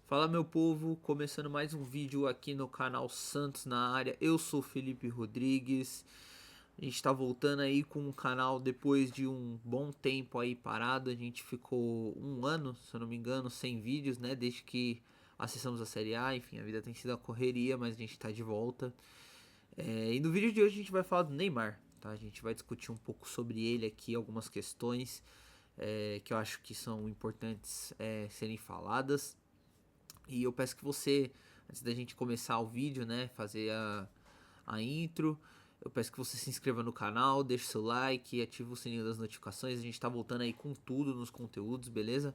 Fala meu povo, começando mais um vídeo aqui no canal Santos na área. Eu sou Felipe Rodrigues. A gente tá voltando aí com o canal depois de um bom tempo aí parado. A gente ficou um ano, se eu não me engano, sem vídeos, né? Desde que acessamos a Série A. Enfim, a vida tem sido a correria, mas a gente tá de volta. E no vídeo de hoje a gente vai falar do Neymar, tá? A gente vai discutir um pouco sobre ele aqui, algumas questões que eu acho que são importantes serem faladas. E eu peço que você, antes da gente começar o vídeo, né, fazer a intro, eu peço que você se inscreva no canal, deixe seu like, ative o sininho das notificações. A gente tá voltando aí com tudo nos conteúdos, beleza?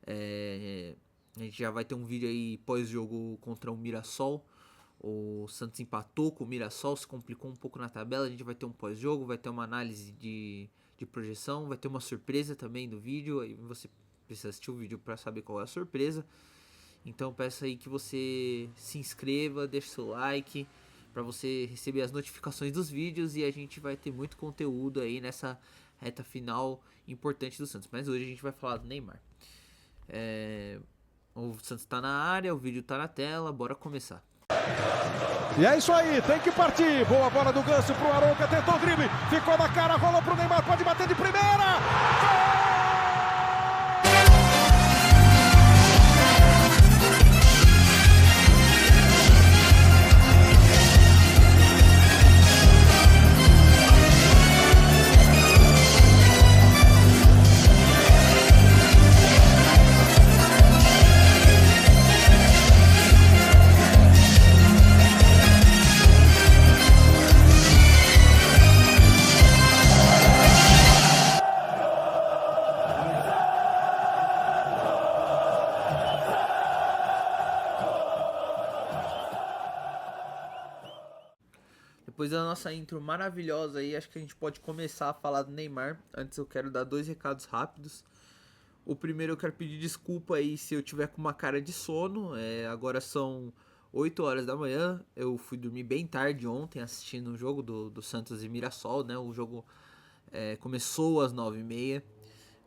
A gente já vai ter um vídeo aí pós-jogo contra o Mirassol. O Santos empatou com o Mirassol, se complicou um pouco na tabela. A gente vai ter um pós-jogo, vai ter uma análise de projeção, vai ter uma surpresa também do vídeo. Aí você precisa assistir o vídeo para saber qual é a surpresa. Então peço aí que você se inscreva, deixe seu like para você receber as notificações dos vídeos e a gente vai ter muito conteúdo aí nessa reta final importante do Santos. Mas hoje a gente vai falar do Neymar. O Santos tá na área, o vídeo tá na tela, bora começar. E é isso aí, tem que partir. Boa bola do Ganso pro Arouca, tentou o drible, ficou na cara, rolou pro Neymar, pode bater de primeira. Gol! Depois da nossa intro maravilhosa aí, acho que a gente pode começar a falar do Neymar. Antes eu quero dar dois recados rápidos. O primeiro, eu quero pedir desculpa aí se eu tiver com uma cara de sono. Agora são 8 horas da manhã. Eu fui dormir bem tarde ontem assistindo o jogo do Santos e Mirassol, né? O jogo começou às 9h30.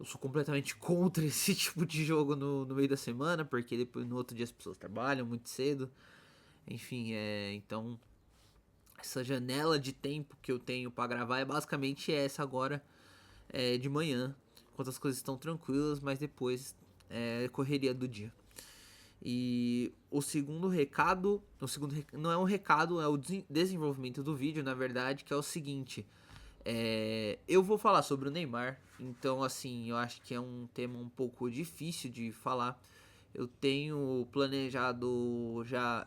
Eu sou completamente contra esse tipo de jogo no meio da semana, porque depois no outro dia as pessoas trabalham muito cedo. Enfim, então essa janela de tempo que eu tenho para gravar é basicamente essa agora, de manhã, enquanto as coisas estão tranquilas, mas depois correria do dia. E não é um recado, é o desenvolvimento do vídeo, na verdade, que é o seguinte: eu vou falar sobre o Neymar, então assim, eu acho que é um tema um pouco difícil de falar. Eu tenho planejado já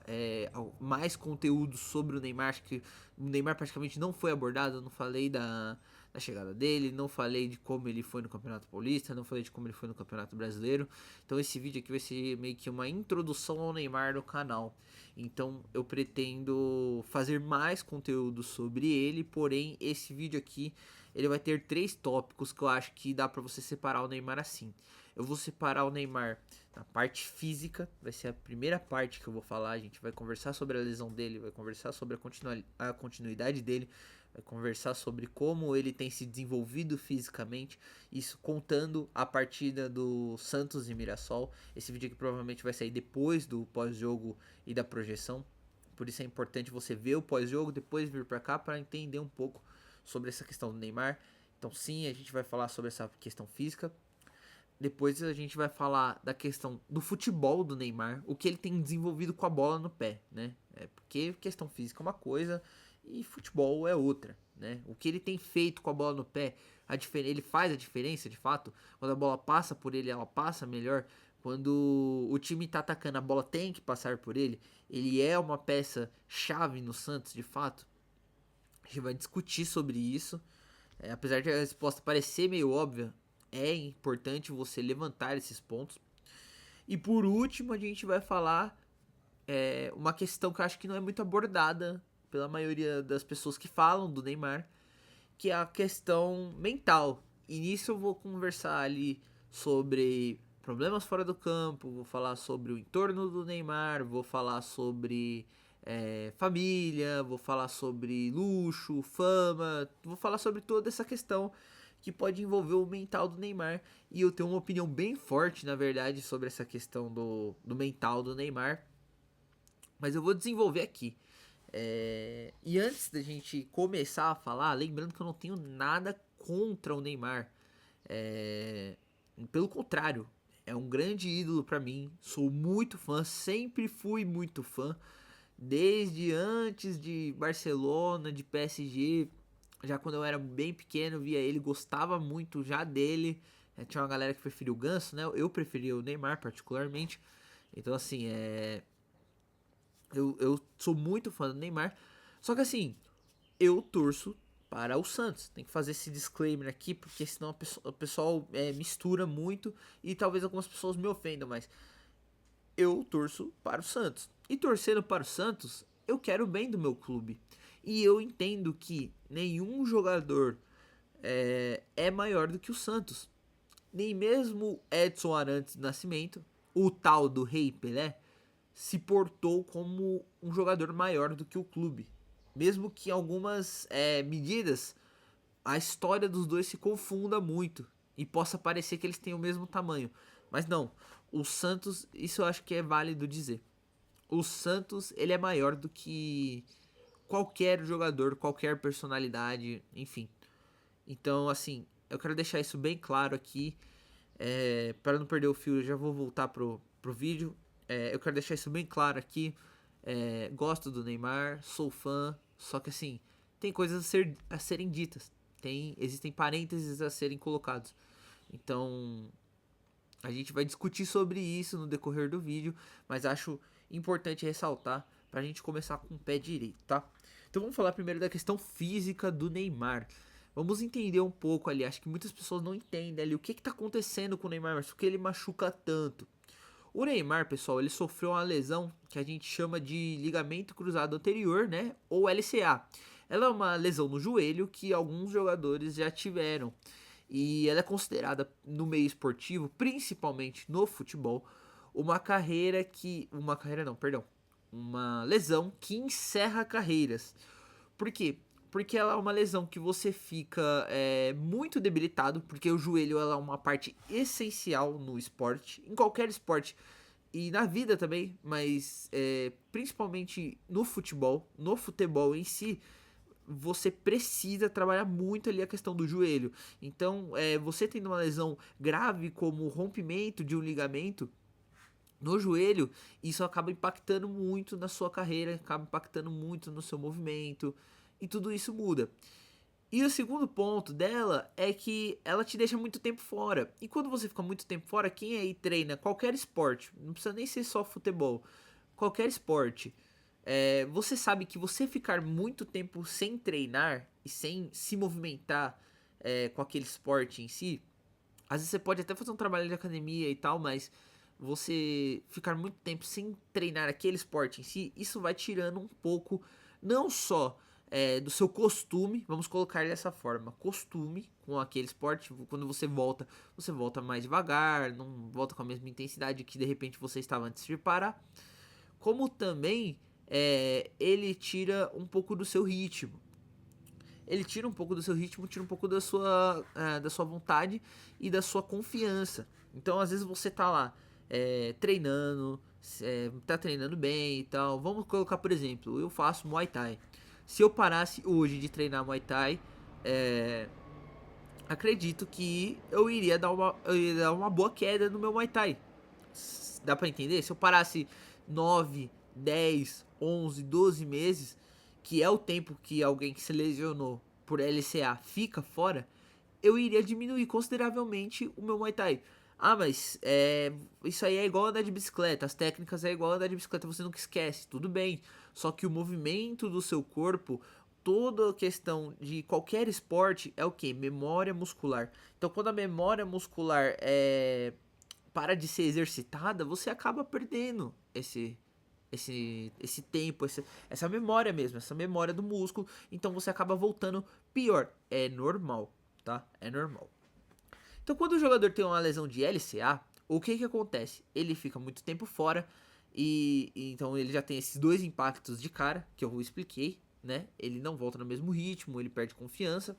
mais conteúdo sobre o Neymar. Acho que o Neymar praticamente não foi abordado. Eu não falei da chegada dele, não falei de como ele foi no Campeonato Paulista, não falei de como ele foi no Campeonato Brasileiro. Então esse vídeo aqui vai ser meio que uma introdução ao Neymar no canal. Então eu pretendo fazer mais conteúdo sobre ele, porém esse vídeo aqui ele vai ter 3 tópicos que eu acho que dá pra você separar o Neymar assim. Eu vou separar o Neymar na parte física, vai ser a primeira parte que eu vou falar. A gente vai conversar sobre a lesão dele, vai conversar sobre a continuidade dele, vai conversar sobre como ele tem se desenvolvido fisicamente, isso contando a partida do Santos e Mirassol. Esse vídeo aqui provavelmente vai sair depois do pós-jogo e da projeção, por isso é importante você ver o pós-jogo, depois vir para cá para entender um pouco sobre essa questão do Neymar. Então sim, a gente vai falar sobre essa questão física. Depois a gente vai falar da questão do futebol do Neymar, o que ele tem desenvolvido com a bola no pé, né? Porque questão física é uma coisa e futebol é outra, né? O que ele tem feito com a bola no pé, ele faz a diferença de fato. Quando a bola passa por ele, ela passa melhor. Quando o time tá atacando, a bola tem que passar por ele. Ele é uma peça chave no Santos, de fato. A gente vai discutir sobre isso. Apesar de a resposta parecer meio óbvia, é importante você levantar esses pontos. E por último, a gente vai falar uma questão que eu acho que não é muito abordada pela maioria das pessoas que falam do Neymar, que é a questão mental. E nisso eu vou conversar ali sobre problemas fora do campo, vou falar sobre o entorno do Neymar, vou falar sobre família, vou falar sobre luxo, fama, vou falar sobre toda essa questão que pode envolver o mental do Neymar. E eu tenho uma opinião bem forte, na verdade, sobre essa questão do mental do Neymar. Mas eu vou desenvolver aqui. E antes da gente começar a falar, lembrando que eu não tenho nada contra o Neymar. Pelo contrário, é um grande ídolo pra mim. Sou muito fã, sempre fui muito fã. Desde antes de Barcelona, de PSG, já quando eu era bem pequeno, via ele, gostava muito já dele. Tinha uma galera que preferia o Ganso, né? Eu preferia o Neymar particularmente. Então, assim, eu sou muito fã do Neymar. Só que, assim, eu torço para o Santos. Tem que fazer esse disclaimer aqui, porque senão o pessoal mistura muito e talvez algumas pessoas me ofendam, mas eu torço para o Santos. E torcendo para o Santos, eu quero o bem do meu clube. E eu entendo que nenhum jogador é maior do que o Santos. Nem mesmo Edson Arantes do Nascimento, o tal do Rei Pelé, se portou como um jogador maior do que o clube. Mesmo que em algumas medidas a história dos dois se confunda muito e possa parecer que eles têm o mesmo tamanho. Mas não, o Santos, isso eu acho que é válido dizer. O Santos, ele é maior do que qualquer jogador, qualquer personalidade, enfim. Então, assim, eu quero deixar isso bem claro aqui. Para não perder o fio, eu já vou voltar pro vídeo. Eu quero deixar isso bem claro aqui. Gosto do Neymar, sou fã, só que assim, tem coisas a serem ditas. Existem parênteses a serem colocados. Então, a gente vai discutir sobre isso no decorrer do vídeo, mas acho importante ressaltar para a gente começar com o pé direito, tá? Então vamos falar primeiro da questão física do Neymar. Vamos entender um pouco ali, acho que muitas pessoas não entendem ali o que está acontecendo com o Neymar, mas por que ele machuca tanto. O Neymar, pessoal, ele sofreu uma lesão que a gente chama de ligamento cruzado anterior, né? Ou LCA. Ela é uma lesão no joelho que alguns jogadores já tiveram. E ela é considerada no meio esportivo, principalmente no futebol, uma carreira que. Uma carreira não, perdão. Uma lesão que encerra carreiras. Por quê? Porque ela é uma lesão que você fica muito debilitado, porque o joelho ela é uma parte essencial no esporte, em qualquer esporte e na vida também, mas principalmente no futebol em si, você precisa trabalhar muito ali a questão do joelho. Então, você tendo uma lesão grave como o rompimento de um ligamento no joelho, isso acaba impactando muito na sua carreira, acaba impactando muito no seu movimento e tudo isso muda. E o segundo ponto dela é que ela te deixa muito tempo fora. E quando você fica muito tempo fora, quem aí treina qualquer esporte, não precisa nem ser só futebol, qualquer esporte, você sabe que você ficar muito tempo sem treinar e sem se movimentar com aquele esporte em si, às vezes você pode até fazer um trabalho de academia e tal, mas você ficar muito tempo sem treinar aquele esporte em si, isso vai tirando um pouco, não só do seu costume, vamos colocar dessa forma, costume com aquele esporte, quando você volta mais devagar, não volta com a mesma intensidade que de repente você estava antes de parar, como também ele tira um pouco do seu ritmo. Ele tira um pouco do seu ritmo, tira um pouco da sua vontade e da sua confiança. Então, às vezes você tá lá treinando, tá treinando bem e tal. Vamos colocar, por exemplo, eu faço Muay Thai. Se eu parasse hoje de treinar Muay Thai, acredito que eu iria dar uma boa queda no meu Muay Thai. Dá pra entender? Se eu parasse 9, 10, 11, 12 meses, que é o tempo que alguém que se lesionou por LCA fica fora, eu iria diminuir consideravelmente o meu Muay Thai. Ah, mas isso aí é igual andar de bicicleta, as técnicas é igual andar de bicicleta, você nunca esquece, tudo bem. Só que o movimento do seu corpo, toda a questão de qualquer esporte é o que? Memória muscular. Então quando a memória muscular para de ser exercitada, você acaba perdendo esse tempo, essa memória mesmo, essa memória do músculo, então você acaba voltando pior. É normal, tá? É normal. Então quando o jogador tem uma lesão de LCA, o que acontece? Ele fica muito tempo fora e então ele já tem esses dois impactos de cara que eu expliquei, né? Ele não volta no mesmo ritmo, ele perde confiança.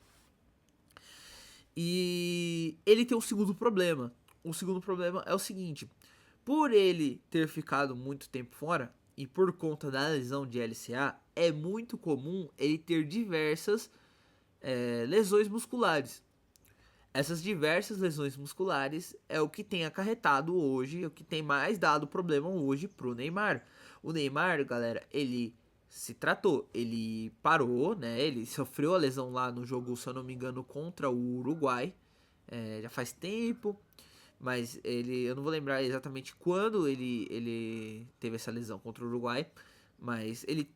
E ele tem um segundo problema. O segundo problema é o seguinte: por ele ter ficado muito tempo fora e por conta da lesão de LCA, é muito comum ele ter diversas lesões musculares. Essas diversas lesões musculares é o que tem acarretado hoje, é o que tem mais dado problema hoje pro Neymar. O Neymar, galera, ele se tratou, ele parou, né? Ele sofreu a lesão lá no jogo, se eu não me engano, contra o Uruguai. Já faz tempo, mas eu não vou lembrar exatamente quando ele teve essa lesão contra o Uruguai, mas ele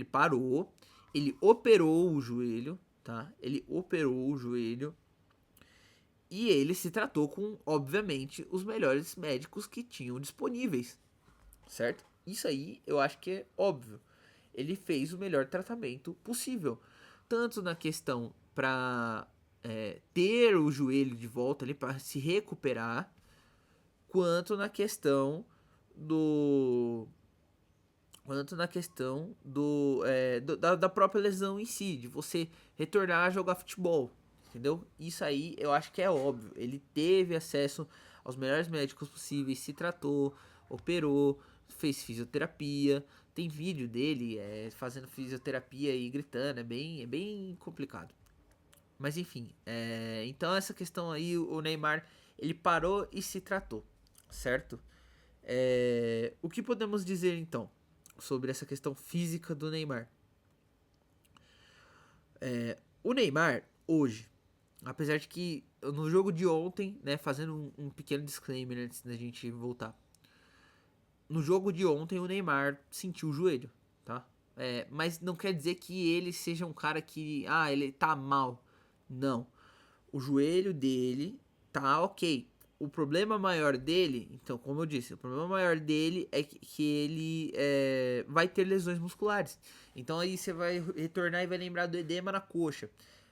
parou, ele operou o joelho, tá? Ele operou o joelho. E ele se tratou com, obviamente, os melhores médicos que tinham disponíveis, certo? Isso aí eu acho que é óbvio. Ele fez o melhor tratamento possível, tanto na questão para ter o joelho de volta ali para se recuperar, quanto na questão da própria lesão em si, de você retornar a jogar futebol. Entendeu? Isso aí eu acho que é óbvio. Ele teve acesso aos melhores médicos possíveis, se tratou, operou, fez fisioterapia. Tem vídeo dele fazendo fisioterapia e gritando. É bem complicado. Mas enfim, então essa questão aí, o Neymar, ele parou e se tratou, certo? O que podemos dizer então sobre essa questão física do Neymar? O Neymar, hoje, apesar de que no jogo de ontem, né, fazendo um pequeno disclaimer antes da gente voltar. No jogo de ontem o Neymar sentiu o joelho, tá? Mas não quer dizer que ele seja um cara que, ele tá mal. Não. O joelho dele tá ok. O problema maior dele, então, como eu disse, o problema maior dele é que ele vai ter lesões musculares. Então aí você vai retornar e vai lembrar do edema na coxa.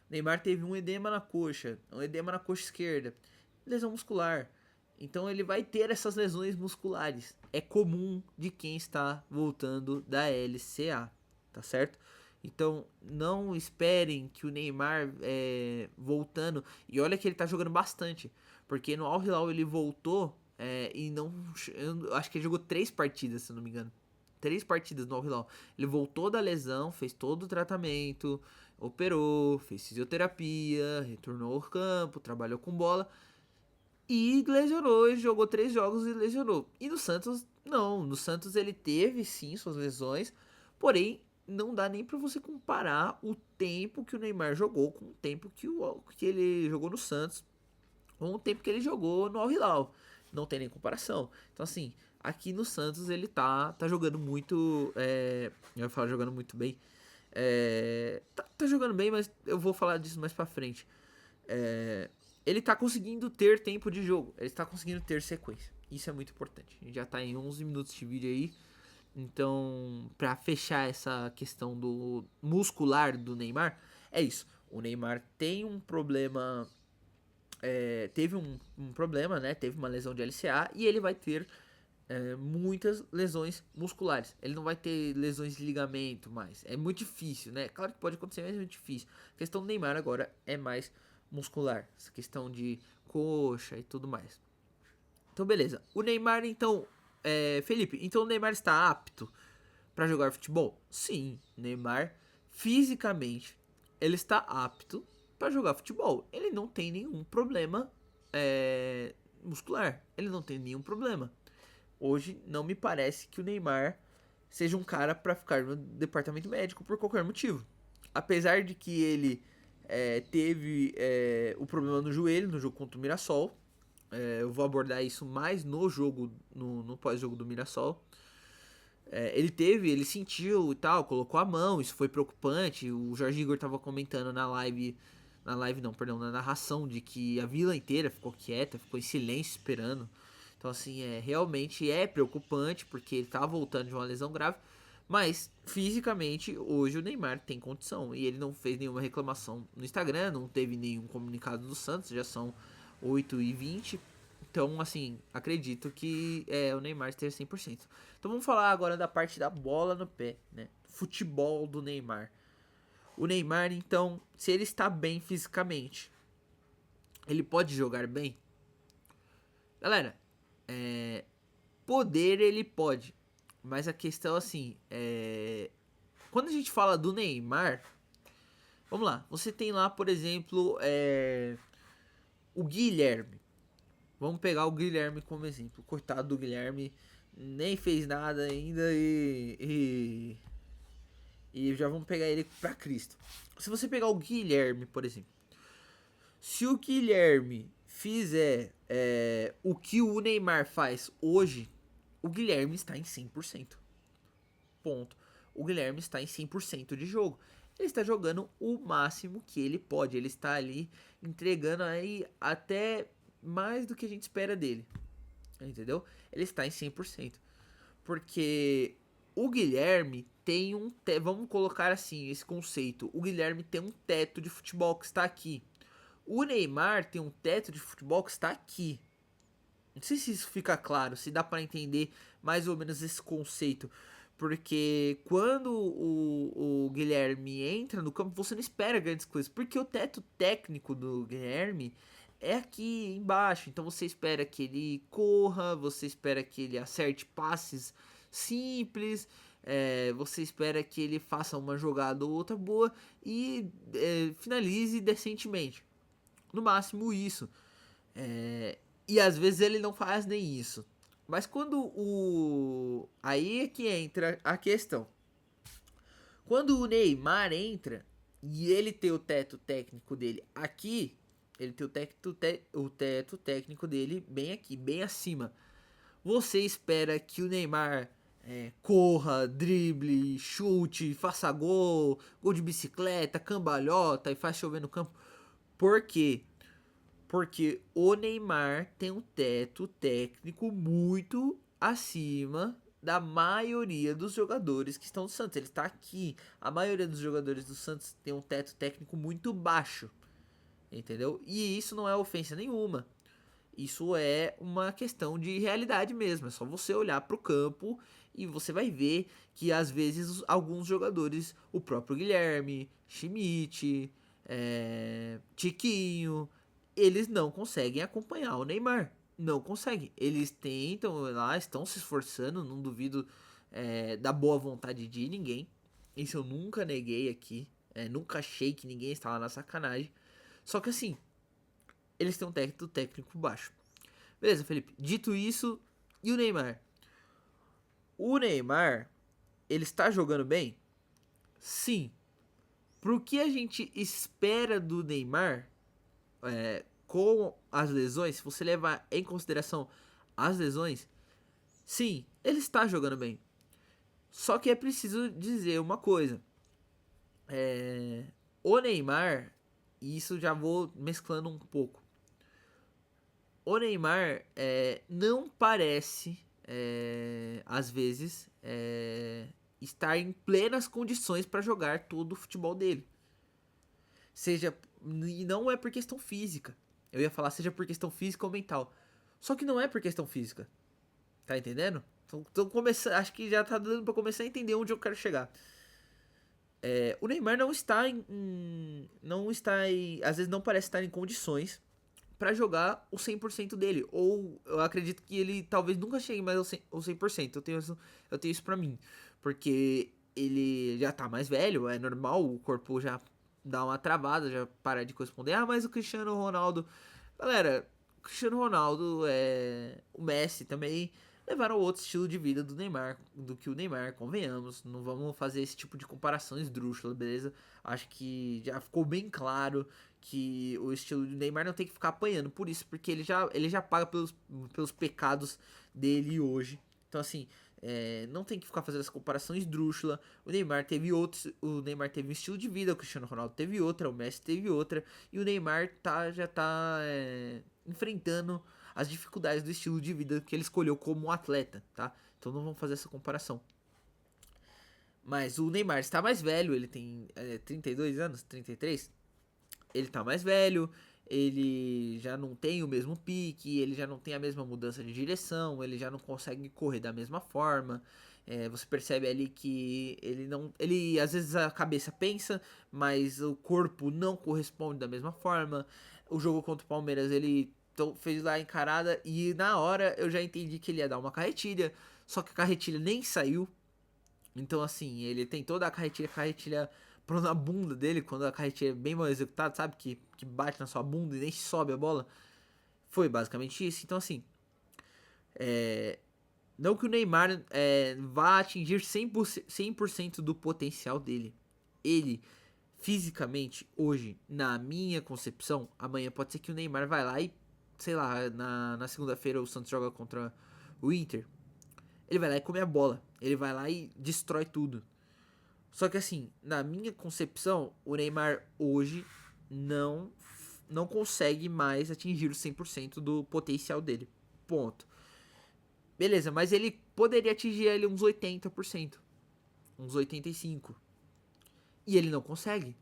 Neymar teve um edema na coxa esquerda, lesão muscular. Então ele vai ter essas lesões musculares. É comum de quem está voltando da LCA, tá certo? Então não esperem que o Neymar voltando. E olha que ele tá jogando bastante, porque no Al Hilal ele voltou e não, eu acho que ele jogou 3 partidas, se não me engano. 3 partidas no Al Hilal. Ele voltou da lesão, fez todo o tratamento, operou, fez fisioterapia, retornou ao campo, trabalhou com bola e lesionou. Ele jogou 3 jogos e lesionou. E no Santos, não. No Santos ele teve sim suas lesões, porém não dá nem pra você comparar o tempo que o Neymar jogou com o tempo que ele jogou no Santos, com o tempo que ele jogou no Al Hilal. Não tem nem comparação. Então assim, aqui no Santos ele tá jogando muito, eu ia falar jogando muito bem. Tá jogando bem, mas eu vou falar disso mais pra frente. Ele tá conseguindo ter tempo de jogo, ele tá conseguindo ter sequência. Isso é muito importante. A gente já tá em 11 minutos de vídeo aí. Então, pra fechar essa questão do muscular do Neymar, é isso. O Neymar tem um problema, teve um problema, né? Teve uma lesão de LCA e ele vai ter muitas lesões musculares. Ele não vai ter lesões de ligamento mais. É muito difícil, né? Claro que pode acontecer, mas é muito difícil. A questão do Neymar agora é mais muscular. Essa questão de coxa e tudo mais. Então, beleza. O Neymar, então... Felipe, então o Neymar está apto para jogar futebol? Sim, Neymar, fisicamente, ele está apto para jogar futebol. Ele não tem nenhum problema muscular. Ele não tem nenhum problema. Hoje não me parece que o Neymar seja um cara para ficar no departamento médico por qualquer motivo. Apesar de que ele teve o problema no joelho, no jogo contra o Mirassol. Eu vou abordar isso mais no jogo, no pós-jogo do Mirassol. Ele sentiu e tal, colocou a mão, isso foi preocupante. O Jorge Igor tava comentando na narração, de que a vila inteira ficou quieta, ficou em silêncio esperando. Então, assim, realmente é preocupante, porque ele tá voltando de uma lesão grave. Mas, fisicamente, hoje o Neymar tem condição. E ele não fez nenhuma reclamação no Instagram, não teve nenhum comunicado do Santos, já são 8h20. Então, assim, acredito que o Neymar esteja 100%. Então, vamos falar agora da parte da bola no pé, né? Futebol do Neymar. O Neymar, então, se ele está bem fisicamente, ele pode jogar bem? Galera, poder ele pode, mas a questão assim, quando a gente fala do Neymar, vamos lá, você tem lá, por exemplo, o Guilherme. Vamos pegar o Guilherme como exemplo. Coitado do Guilherme, nem fez nada ainda e já vamos pegar ele pra Cristo. Se você pegar o Guilherme, por exemplo, se o Guilherme fizer o que o Neymar faz hoje, o Guilherme está em 100%. Ponto. O Guilherme está em 100% de jogo. Ele está jogando o máximo que ele pode. Ele está ali entregando aí até mais do que a gente espera dele. Entendeu? Ele está em 100%. Porque o Guilherme tem um... Vamos colocar assim, esse conceito. O Guilherme tem um teto de futebol que está aqui. O Neymar tem um teto de futebol que está aqui. Não sei se isso fica claro, se dá para entender mais ou menos esse conceito. Porque quando o Guilherme entra no campo, você não espera grandes coisas. Porque o teto técnico do Guilherme é aqui embaixo. Então você espera que ele corra, você espera que ele acerte passes simples, você espera que ele faça uma jogada ou outra boa e finalize decentemente. No máximo isso. E às vezes ele não faz nem isso. Mas quando o... Aí é que entra a questão. Quando o Neymar entra e ele tem o teto técnico dele aqui, ele tem o teto técnico dele bem aqui, bem acima. Você espera que o Neymar corra, drible, chute, faça gol, gol de bicicleta, cambalhota e faz chover no campo. Por quê? Porque o Neymar tem um teto técnico muito acima da maioria dos jogadores que estão no Santos. Ele está aqui. A maioria dos jogadores do Santos tem um teto técnico muito baixo. Entendeu? E isso não é ofensa nenhuma. Isso é uma questão de realidade mesmo. É só você olhar para o campo e você vai ver que às vezes alguns jogadores, o próprio Guilherme, Schmidt, Tiquinho, eles não conseguem acompanhar o Neymar. Não conseguem. Eles tentam lá, estão se esforçando, não duvido da boa vontade de ninguém. Isso eu nunca neguei aqui. Nunca achei que ninguém estava na sacanagem. Só que assim, eles têm um técnico baixo. Beleza, Felipe. Dito isso, e o Neymar? O Neymar, ele está jogando bem? Sim. Pro que a gente espera do Neymar, com as lesões, se você levar em consideração as lesões, sim, ele está jogando bem. Só que é preciso dizer uma coisa. O Neymar, e isso já vou mesclando um pouco. O Neymar não parece, às vezes, estar em plenas condições para jogar todo o futebol dele. E não é por questão física. Eu ia falar seja por questão física ou mental. Só que não é por questão física. Tá entendendo? Então acho que já tá dando pra começar a entender onde eu quero chegar. O Neymar não está não está em, às vezes não parece estar em condições para jogar o 100% dele. Ou eu acredito que ele talvez nunca chegue mais ao 100%. Eu tenho isso pra mim. Porque ele já tá mais velho, é normal, o corpo já dá uma travada, já para de corresponder. Ah, mas o Cristiano Ronaldo... Galera, o Cristiano Ronaldo, o Messi também levaram outro estilo de vida do que o Neymar, convenhamos. Não vamos fazer esse tipo de comparação esdrúxula, beleza? Acho que já ficou bem claro que o estilo do Neymar não tem que ficar apanhando por isso, porque ele já paga pelos pecados dele hoje. Então, assim, não tem que ficar fazendo essa comparação esdrúxula. O Neymar teve um estilo de vida, o Cristiano Ronaldo teve outra, o Messi teve outra, e o Neymar já tá enfrentando as dificuldades do estilo de vida que ele escolheu como atleta, tá? Então não vamos fazer essa comparação. Mas o Neymar está mais velho, ele tem 32 anos, 33. Ele tá mais velho, ele já não tem o mesmo pique, ele já não tem a mesma mudança de direção, ele já não consegue correr da mesma forma. Você percebe ali que ele às vezes a cabeça pensa, mas o corpo não corresponde da mesma forma. O jogo contra o Palmeiras, ele fez lá a encarada e na hora eu já entendi que ele ia dar uma carretilha, só que a carretilha nem saiu. Então, assim, ele tentou dar a carretilha pro na bunda dele, quando a carretilha é bem mal executada, sabe? Que bate na sua bunda e nem sobe a bola. Foi basicamente isso. Então, assim, não que o Neymar vá atingir 100% do potencial dele. Ele, fisicamente, hoje, na minha concepção, amanhã pode ser que o Neymar vai lá e, sei lá, na segunda-feira o Santos joga contra o Inter. Ele vai lá e come a bola. Ele vai lá e destrói tudo. Só que assim, na minha concepção, o Neymar hoje não consegue mais atingir os 100% do potencial dele. Ponto. Beleza, mas ele poderia atingir ali uns 80%. Uns 85%. E ele não consegue.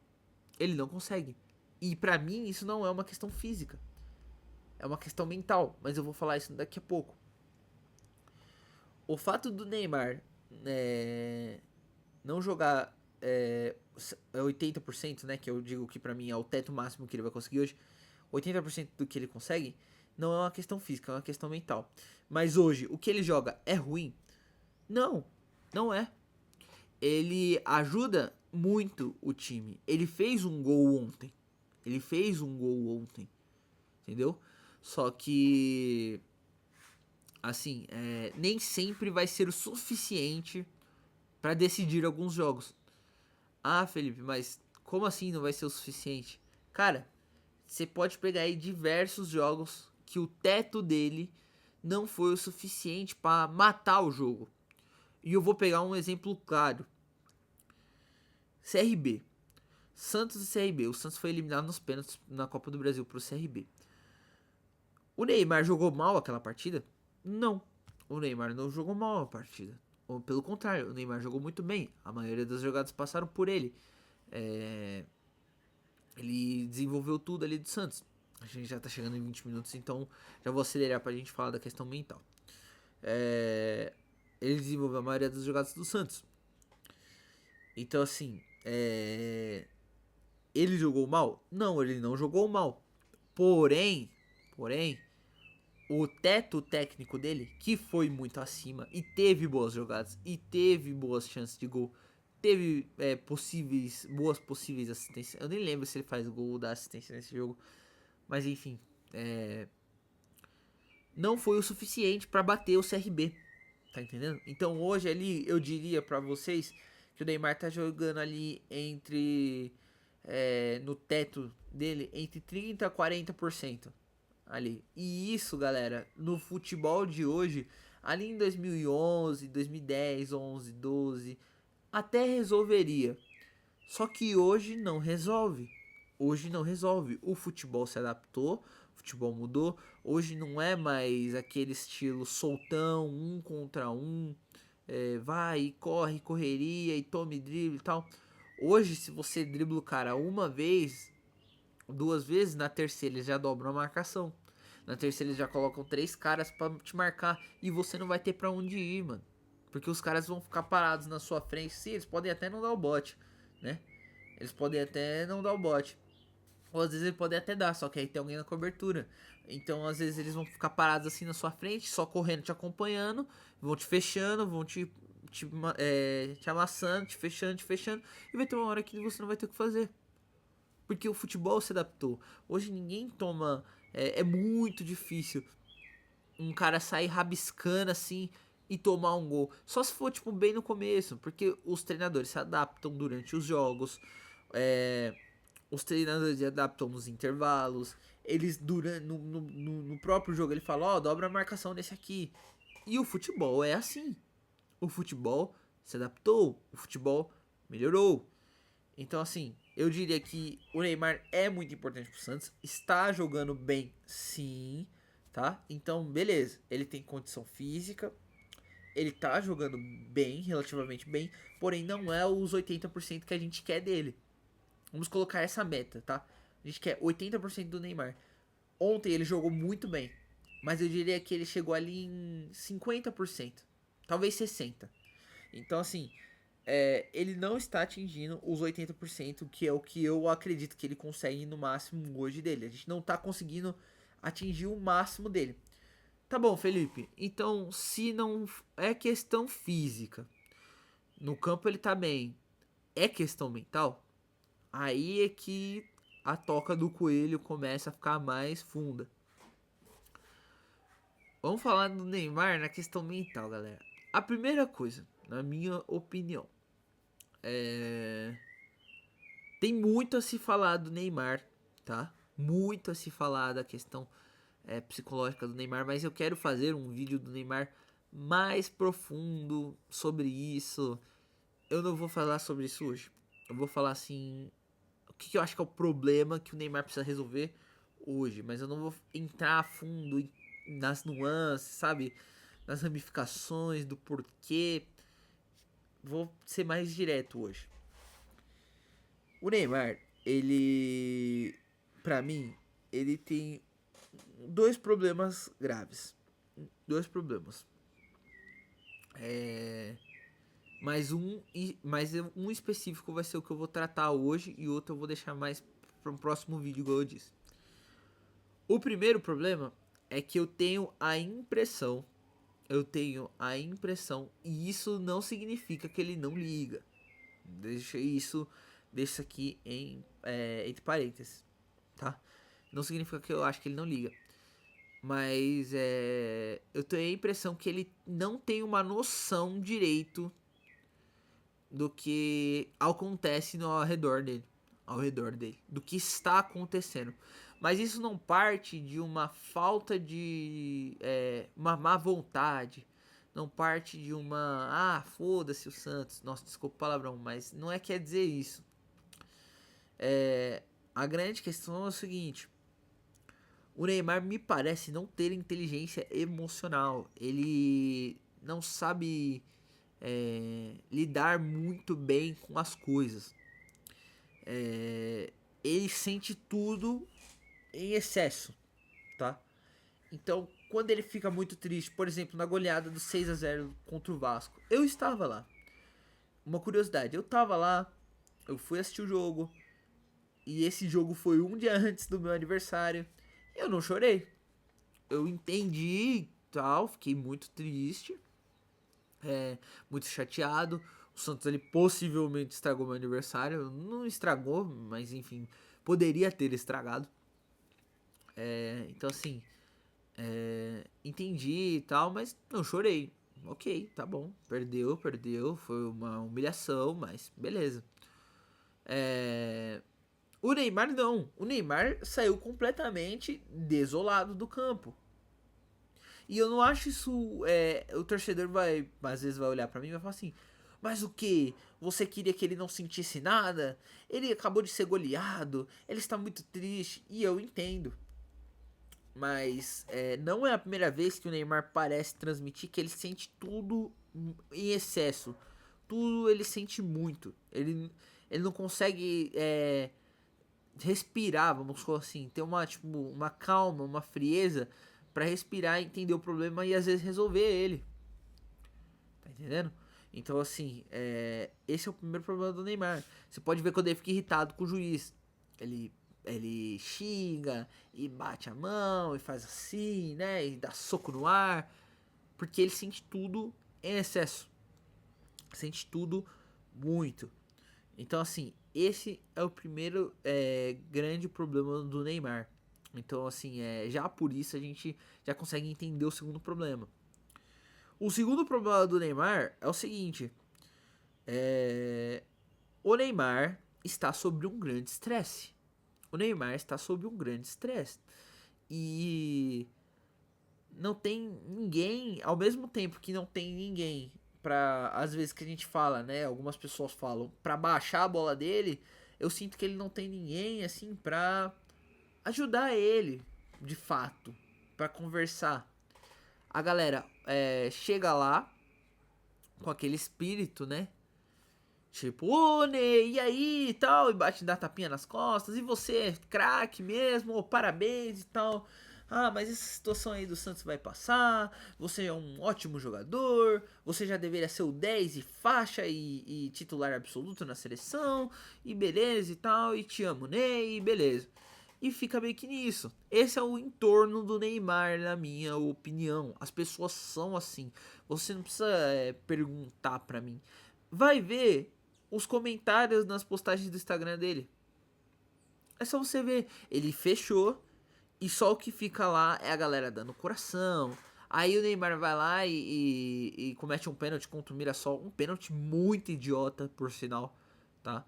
Ele não consegue. E pra mim isso não é uma questão física. É uma questão mental. Mas eu vou falar isso daqui a pouco. O fato do Neymar não jogar 80%, né, que eu digo que pra mim é o teto máximo que ele vai conseguir hoje, 80% do que ele consegue, não é uma questão física, é uma questão mental. Mas hoje, o que ele joga é ruim? Não, não é. Ele ajuda muito o time. Ele fez um gol ontem. Entendeu? Só que assim, nem sempre vai ser o suficiente para decidir alguns jogos. Ah, Felipe, mas como assim não vai ser o suficiente? Cara, você pode pegar aí diversos jogos que o teto dele não foi o suficiente para matar o jogo. E eu vou pegar um exemplo claro. CRB. Santos e CRB. O Santos foi eliminado nos pênaltis na Copa do Brasil pro CRB. O Neymar jogou mal aquela partida? Não. O Neymar não jogou mal a partida. Ou pelo contrário, o Neymar jogou muito bem. A maioria das jogadas passaram por ele. Ele desenvolveu tudo ali do Santos. A gente já tá chegando em 20 minutos, então já vou acelerar pra gente falar da questão mental. Ele desenvolveu a maioria das jogadas do Santos. Então, assim, ele jogou mal? Não, ele não jogou mal. Porém, o teto técnico dele, que foi muito acima, e teve boas jogadas, e teve boas chances de gol, teve boas possíveis assistências. Eu nem lembro se ele faz gol ou dá assistência nesse jogo, mas enfim, não foi o suficiente para bater o CRB, tá entendendo? Então hoje ali eu diria para vocês que o Neymar tá jogando ali no teto dele entre 30 a 40%. Ali. E isso, galera, no futebol de hoje, ali em 2011, 2010, 11, 12, até resolveria. Só que hoje não resolve. Hoje não resolve. O futebol se adaptou, o futebol mudou. Hoje não é mais aquele estilo soltão, um contra um, vai, corre, correria e tome drible e tal. Hoje, se você dribla o cara uma vez, duas vezes, na terceira eles já dobram a marcação. Na terceira eles já colocam 3 caras pra te marcar e você não vai ter pra onde ir, mano. Porque os caras vão ficar parados na sua frente. Sim, eles podem até não dar o bote, né? Eles podem até não dar o bote. Ou às vezes ele pode até dar, só que aí tem alguém na cobertura. Então às vezes eles vão ficar parados assim na sua frente, só correndo, te acompanhando, vão te fechando, vão te amassando, te fechando. E vai ter uma hora que você não vai ter o que fazer. Porque o futebol se adaptou. Hoje ninguém toma. É muito difícil um cara sair rabiscando assim e tomar um gol. Só se for, tipo, bem no começo. Porque os treinadores se adaptam durante os jogos. Os treinadores se adaptam nos intervalos. Eles, durante no próprio jogo, ele fala: ó, dobra a marcação nesse aqui. E o futebol é assim. O futebol se adaptou. O futebol melhorou. Então, assim, eu diria que o Neymar é muito importante pro Santos. Está jogando bem, sim, tá? Então, beleza. Ele tem condição física. Ele tá jogando bem, relativamente bem. Porém, não é os 80% que a gente quer dele. Vamos colocar essa meta, tá? A gente quer 80% do Neymar. Ontem ele jogou muito bem. Mas eu diria que ele chegou ali em 50%. Talvez 60%. Então, assim, ele não está atingindo os 80%, que é o que eu acredito que ele consegue no máximo hoje dele. A gente não tá conseguindo atingir o máximo dele. Tá bom, Felipe. Então, se não é questão física, no campo ele tá bem, é questão mental, aí é que a toca do coelho começa a ficar mais funda. Vamos falar do Neymar na questão mental, galera. A primeira coisa, na minha opinião, tem muito a se falar do Neymar, tá? Muito a se falar da questão psicológica do Neymar, mas eu quero fazer um vídeo do Neymar mais profundo sobre isso. Eu não vou falar sobre isso hoje. Eu vou falar assim, o que eu acho que é o problema que o Neymar precisa resolver hoje, mas eu não vou entrar a fundo nas nuances, sabe? Nas ramificações do porquê. Vou ser mais direto hoje. O Neymar, ele, pra mim, ele tem dois problemas graves. Dois problemas. Mas um específico vai ser o que eu vou tratar hoje e outro eu vou deixar mais para um próximo vídeo, igual eu disse. O primeiro problema é que eu tenho a impressão, e isso não significa que ele não liga. Deixa aqui entre parênteses, tá? Não significa que eu acho que ele não liga. Mas eu tenho a impressão que ele não tem uma noção direito do que acontece ao redor dele, do que está acontecendo. Mas isso não parte de uma falta de uma má vontade, não parte de uma foda-se o Santos, nossa, desculpa o palavrão, mas não quer dizer isso. A grande questão é o seguinte: o Neymar me parece não ter inteligência emocional. Ele não sabe lidar muito bem com as coisas. Ele sente tudo em excesso, tá? Então, quando ele fica muito triste, por exemplo, na goleada do 6-0 contra o Vasco, eu estava lá. Uma curiosidade, eu estava lá, eu fui assistir o jogo, e esse jogo foi um dia antes do meu aniversário. Eu não chorei. Eu entendi tal, fiquei muito triste, muito chateado. O Santos ele possivelmente estragou meu aniversário. Não estragou, mas enfim, poderia ter estragado. Então assim, entendi e tal, mas não chorei. Ok, tá bom. Perdeu. Foi uma humilhação, mas beleza. O Neymar não. O Neymar saiu completamente desolado do campo. E eu não acho isso. O torcedor às vezes vai olhar pra mim e vai falar assim: mas o que? Você queria que ele não sentisse nada? Ele acabou de ser goleado. Ele está muito triste. E eu entendo. Mas não é a primeira vez que o Neymar parece transmitir que ele sente tudo em excesso. Tudo ele sente muito. Ele não consegue respirar, vamos falar assim, ter uma calma, uma frieza para respirar, entender o problema e às vezes resolver ele. Tá entendendo? Então assim, esse é o primeiro problema do Neymar. Você pode ver quando ele fica irritado com o juiz. Ele xinga e bate a mão e faz assim, né? E dá soco no ar. Porque ele sente tudo em excesso. Sente tudo muito. Então, assim, esse é o primeiro grande problema do Neymar. Então, assim, já por isso a gente já consegue entender o segundo problema. O segundo problema do Neymar é o seguinte: o Neymar está sob um grande estresse. O Neymar está sob um grande estresse. E não tem ninguém, ao mesmo tempo que não tem ninguém pra, às vezes que a gente fala, né, algumas pessoas falam, pra baixar a bola dele, eu sinto que ele não tem ninguém, assim, pra ajudar ele, de fato, pra conversar. A galera chega lá com aquele espírito, né, tipo, ô Ney, e aí e tal, e bate, dá tapinha nas costas, e você é craque mesmo, parabéns e tal. Ah, mas essa situação aí do Santos vai passar, você é um ótimo jogador, você já deveria ser o 10 e faixa e titular absoluto na seleção, e beleza e tal, e te amo, Ney, e beleza. E fica meio que nisso. Esse é o entorno do Neymar, na minha opinião. As pessoas são assim. Você não precisa perguntar pra mim. Vai ver os comentários nas postagens do Instagram dele. É só você ver. Ele fechou e só o que fica lá é a galera dando coração. Aí o Neymar vai lá e comete um pênalti contra o Mirassol. Um pênalti muito idiota, por sinal, tá?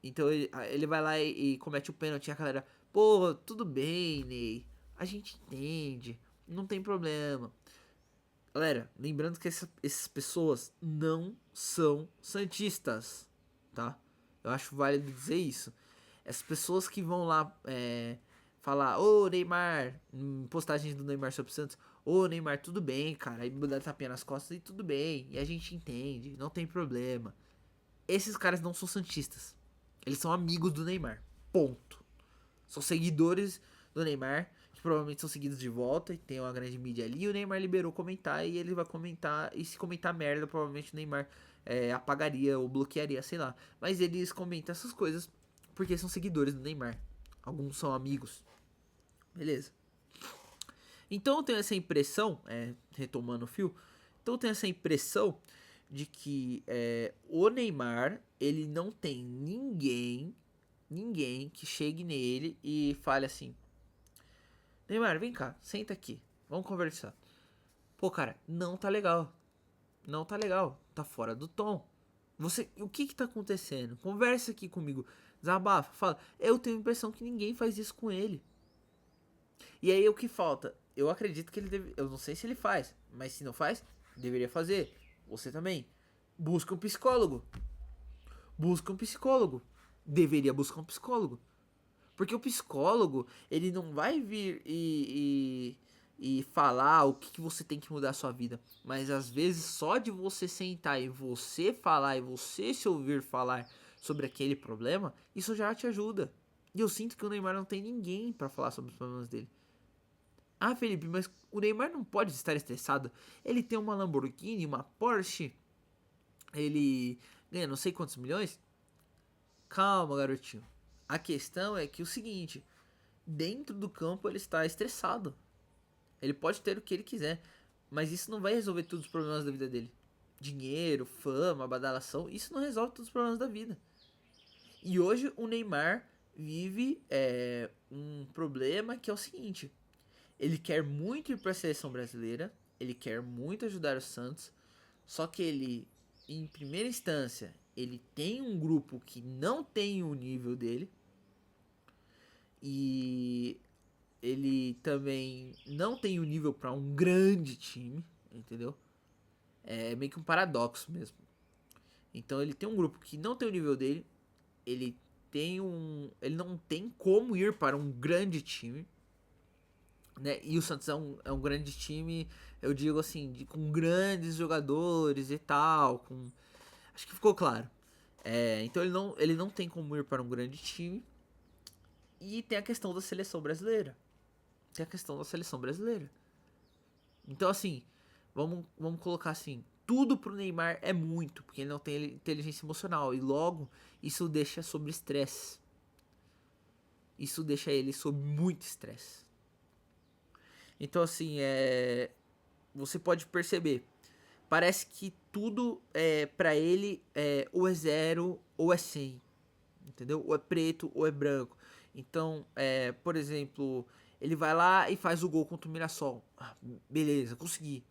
Então ele vai lá e comete o pênalti e a galera... Pô, tudo bem, Ney. A gente entende. Não tem problema. Galera, lembrando que essas pessoas não são santistas, tá? Eu acho válido dizer isso. Essas pessoas que vão lá falar, ô Neymar, postagens do Neymar sobre o Santos, ô Neymar, tudo bem, cara, aí mudar tapinha nas costas e tudo bem, e a gente entende, não tem problema. Esses caras não são santistas. Eles são amigos do Neymar. Ponto. São seguidores do Neymar, que provavelmente são seguidos de volta e tem uma grande mídia ali. E o Neymar liberou comentar e ele vai comentar. E se comentar merda, provavelmente o Neymar apagaria ou bloquearia, sei lá. Mas eles comentam essas coisas porque são seguidores do Neymar. Alguns são amigos. Beleza. Então eu tenho essa impressão, retomando o fio, então eu tenho essa impressão de que o Neymar, ele não tem ninguém que chegue nele e fale assim: Neymar, vem cá, senta aqui, vamos conversar. Pô, cara, não tá legal. Não tá legal, tá fora do tom. O que tá acontecendo? Conversa aqui comigo, desabafa, fala. Eu tenho a impressão que ninguém faz isso com ele. E aí o que falta? Eu acredito que ele deve, eu não sei se ele faz, mas se não faz, deveria fazer. Você também. Busca um psicólogo. Busca um psicólogo. Deveria buscar um psicólogo. Porque o psicólogo, ele não vai vir e falar o que você tem que mudar a sua vida. Mas às vezes só de você sentar e você falar e você se ouvir falar sobre aquele problema, isso já te ajuda. E eu sinto que o Neymar não tem ninguém pra falar sobre os problemas dele. Ah, Felipe, mas o Neymar não pode estar estressado. Ele tem uma Lamborghini, uma Porsche. Ele ganha não sei quantos milhões. Calma, garotinho. A questão é que o seguinte, dentro do campo ele está estressado. Ele pode ter o que ele quiser, mas isso não vai resolver todos os problemas da vida dele. Dinheiro, fama, badalação, isso não resolve todos os problemas da vida. E hoje o Neymar vive um problema que é o seguinte: ele quer muito ir para a seleção brasileira, ele quer muito ajudar o Santos, só que ele, em primeira instância, ele tem um grupo que não tem o nível dele. E ele também não tem o nível para um grande time, entendeu? É meio que um paradoxo mesmo. Então ele tem um grupo que não tem o nível dele, ele não tem como ir para um grande time, né? E o Santos é um grande time, eu digo assim, com grandes jogadores e tal, acho que ficou claro. Então ele não tem como ir para um grande time. E tem a questão da seleção brasileira. Então, assim, vamos colocar assim: tudo pro Neymar é muito, porque ele não tem inteligência emocional. E logo, isso deixa sob estresse. Isso deixa ele sob muito estresse. Então, assim, você pode perceber. Parece que tudo pra ele ou é 0 ou é 100. Entendeu? Ou é preto ou é branco. Então, por exemplo, ele vai lá e faz o gol contra o Mirassol. Beleza, consegui.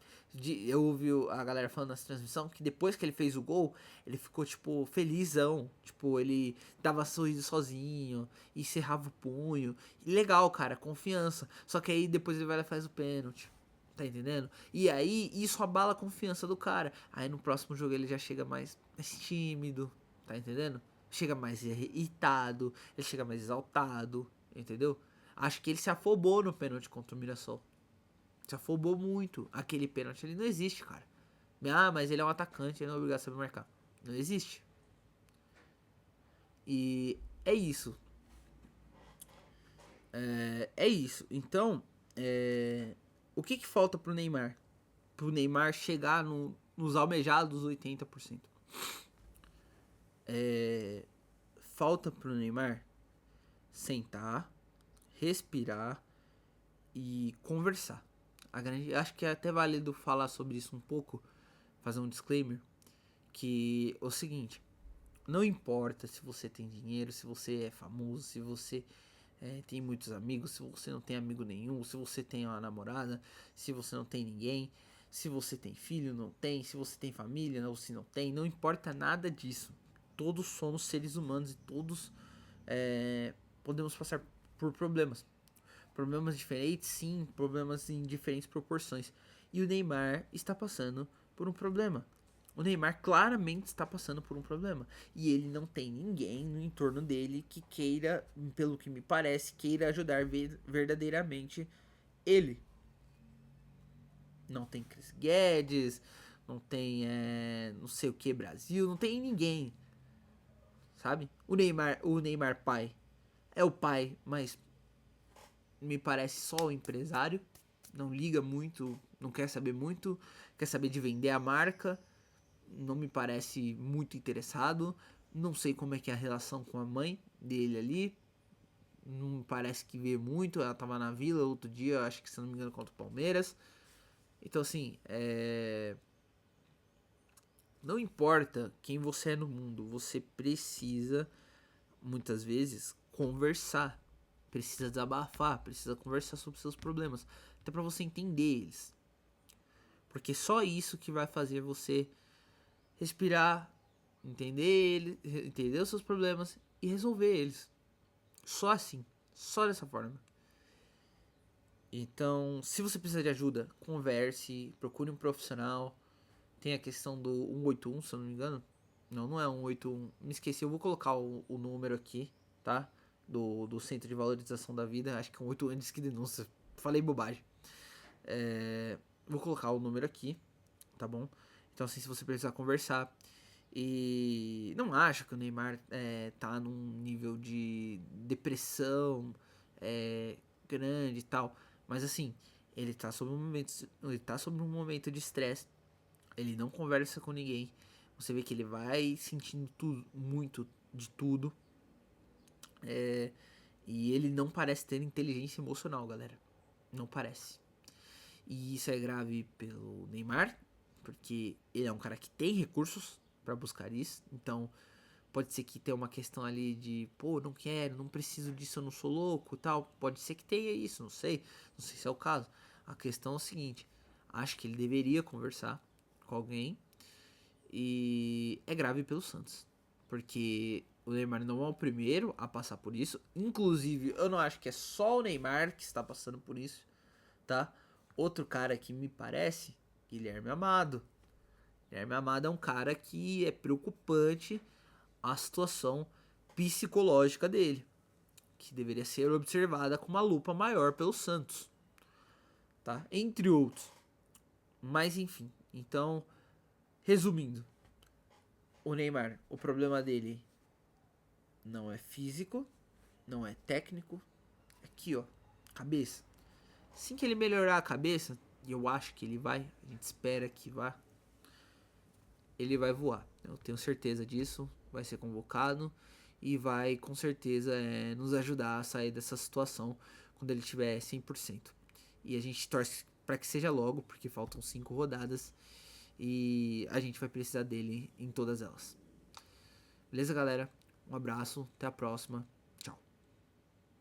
Eu ouvi a galera falando nessa transmissão que depois que ele fez o gol, ele ficou, tipo, felizão. Tipo, ele dava sorriso sozinho e cerrava o punho. E legal, cara, confiança. Só que aí depois ele vai lá e faz o pênalti. Tá entendendo? E aí isso abala a confiança do cara. Aí no próximo jogo ele já chega mais tímido. Tá entendendo? Chega mais irritado, ele chega mais exaltado, entendeu? Acho que ele se afobou no pênalti contra o Mirassol. Se afobou muito. Aquele pênalti ele não existe, cara. Ah, mas ele é um atacante, ele não é obrigado a saber marcar. Não existe. E é isso. É isso. Então, o que falta pro Neymar? Pro Neymar chegar nos almejados 80%. Falta pro Neymar sentar, respirar e conversar. Acho que é até válido falar sobre isso um pouco, fazer um disclaimer, que é o seguinte: não importa se você tem dinheiro, se você é famoso, se você tem muitos amigos, se você não tem amigo nenhum, se você tem uma namorada, se você não tem ninguém, se você tem filho, não tem, se você tem família ou se não tem, não importa nada disso. Todos somos seres humanos e todos podemos passar por problemas. Problemas diferentes, sim, problemas em diferentes proporções. E o Neymar está passando por um problema. O Neymar claramente está passando por um problema. E ele não tem ninguém no entorno dele que queira, pelo que me parece, queira ajudar verdadeiramente ele. Não tem Chris Guedes, não tem não sei o que Brasil, não tem ninguém. Sabe? O Neymar pai é o pai, mas me parece só o empresário. Não liga muito, não quer saber muito, quer saber de vender a marca. Não me parece muito interessado. Não sei como é que é a relação com a mãe dele ali. Não me parece que vê muito. Ela tava na Vila outro dia, acho que se não me engano, contra o Palmeiras. Então assim, não importa quem você é no mundo, você precisa, muitas vezes, conversar. Precisa desabafar, precisa conversar sobre seus problemas. Até pra você entender eles. Porque só isso que vai fazer você respirar, entender os seus problemas e resolver eles. Só assim, só dessa forma. Então, se você precisa de ajuda, converse, procure um profissional. Tem a questão do 181, se eu não me engano. Não é 181. Me esqueci, eu vou colocar o número aqui, tá? Do Centro de Valorização da Vida. Acho que é 181 diz que denúncia. Falei bobagem. Vou colocar o número aqui, tá bom? Então, assim, se você precisar conversar. E não acho que o Neymar tá num nível de depressão grande e tal. Mas assim, ele tá sobre um momento de estresse. Ele não conversa com ninguém. Você vê que ele vai sentindo tudo, muito de tudo. E ele não parece ter inteligência emocional, galera. Não parece. E isso é grave pelo Neymar, porque ele é um cara que tem recursos para buscar isso. Então, pode ser que tenha uma questão ali de, pô, não quero, não preciso disso, eu não sou louco e tal. Pode ser que tenha isso, não sei. Não sei se é o caso. A questão é o seguinte: acho que ele deveria conversar com alguém. E é grave pelo Santos. Porque o Neymar não é o primeiro a passar por isso. Inclusive, eu não acho que é só o Neymar que está passando por isso, tá? Outro cara que me parece, Guilherme Amado. Guilherme Amado é um cara que é preocupante a situação psicológica dele, que deveria ser observada com uma lupa maior pelo Santos, tá? Entre outros. Mas enfim, então, resumindo, o Neymar, o problema dele não é físico, não é técnico, é aqui ó, cabeça. Assim que ele melhorar a cabeça, e eu acho que ele vai, a gente espera que vá, ele vai voar. Eu tenho certeza disso, vai ser convocado e vai com certeza nos ajudar a sair dessa situação quando ele tiver 100%. E a gente torce para que seja logo, porque faltam 5 rodadas e a gente vai precisar dele em todas elas. Beleza, galera? Um abraço, até a próxima.